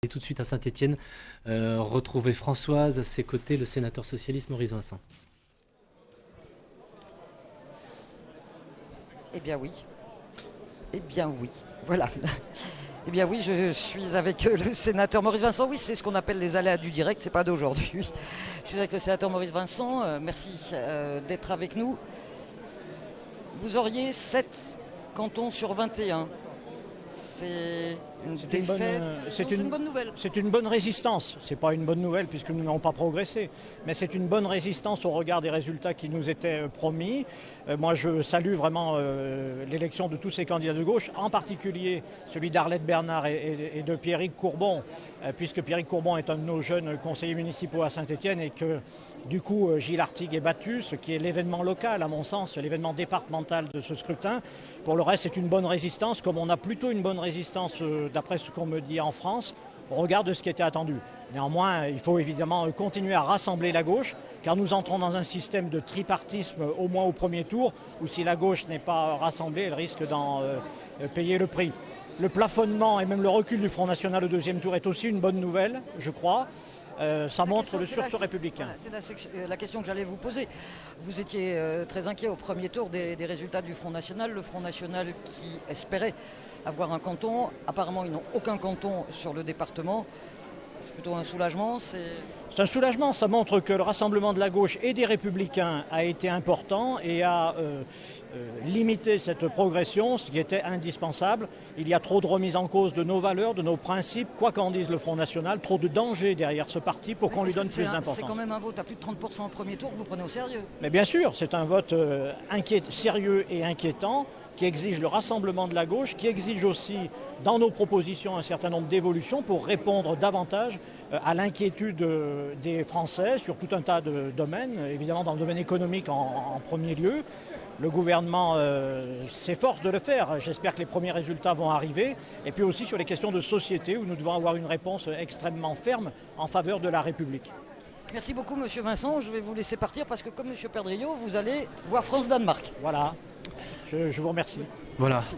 Et tout de suite à Saint-Étienne, retrouver Françoise, à ses côtés, le sénateur socialiste Maurice Vincent. Eh bien oui. Eh bien oui. Voilà. Eh bien oui, je suis avec le sénateur Maurice Vincent. Oui, c'est ce qu'on appelle les aléas du direct, c'est pas d'aujourd'hui. Je suis avec le sénateur Maurice Vincent. Merci d'être avec nous. Vous auriez 7 cantons sur 21. C'est une défaite. C'est une bonne nouvelle. C'est une bonne résistance. C'est pas une bonne nouvelle puisque nous n'avons pas progressé. Mais c'est une bonne résistance au regard des résultats qui nous étaient promis. Moi, je salue vraiment l'élection de tous ces candidats de gauche, en particulier celui d'Arlette Bernard et de Pierrick Courbon, puisque Pierrick Courbon est un de nos jeunes conseillers municipaux à Saint-Étienne et que, du coup, Gilles Artigue est battu, ce qui est l'événement local, à mon sens, l'événement départemental de ce scrutin. Pour le reste, c'est une bonne résistance, comme on a plutôt une bonne résistance, d'après ce qu'on me dit en France, au regard de ce qui était attendu. Néanmoins, il faut évidemment continuer à rassembler la gauche, car nous entrons dans un système de tripartisme au moins au premier tour, où si la gauche n'est pas rassemblée, elle risque d'en payer le prix. Le plafonnement et même le recul du Front National au deuxième tour est aussi une bonne nouvelle, je crois. Ça montre le sursaut républicain. C'est la question que j'allais vous poser. Vous étiez très inquiet au premier tour des résultats du Front National. Le Front National qui espérait avoir un canton. Apparemment, ils n'ont aucun canton sur le département. C'est plutôt un soulagement. C'est un soulagement. Ça montre que le rassemblement de la gauche et des Républicains a été important et a limité cette progression, ce qui était indispensable. Il y a trop de remise en cause de nos valeurs, de nos principes, quoi qu'en dise le Front National, trop de danger derrière ce parti pour qu'on lui donne plus d'importance. C'est quand même un vote à plus de 30% au premier tour que vous prenez au sérieux. Mais bien sûr, c'est un vote sérieux et inquiétant, qui exige le rassemblement de la gauche, qui exige aussi dans nos propositions un certain nombre d'évolutions pour répondre davantage à l'inquiétude des Français sur tout un tas de domaines, évidemment dans le domaine économique en premier lieu. Le gouvernement s'efforce de le faire. J'espère que les premiers résultats vont arriver. Et puis aussi sur les questions de société où nous devons avoir une réponse extrêmement ferme en faveur de la République. Merci beaucoup, Monsieur Vincent. Je vais vous laisser partir parce que, comme Monsieur Perdriau, vous allez voir France-Danemark. Voilà. Je vous remercie. Voilà. Merci.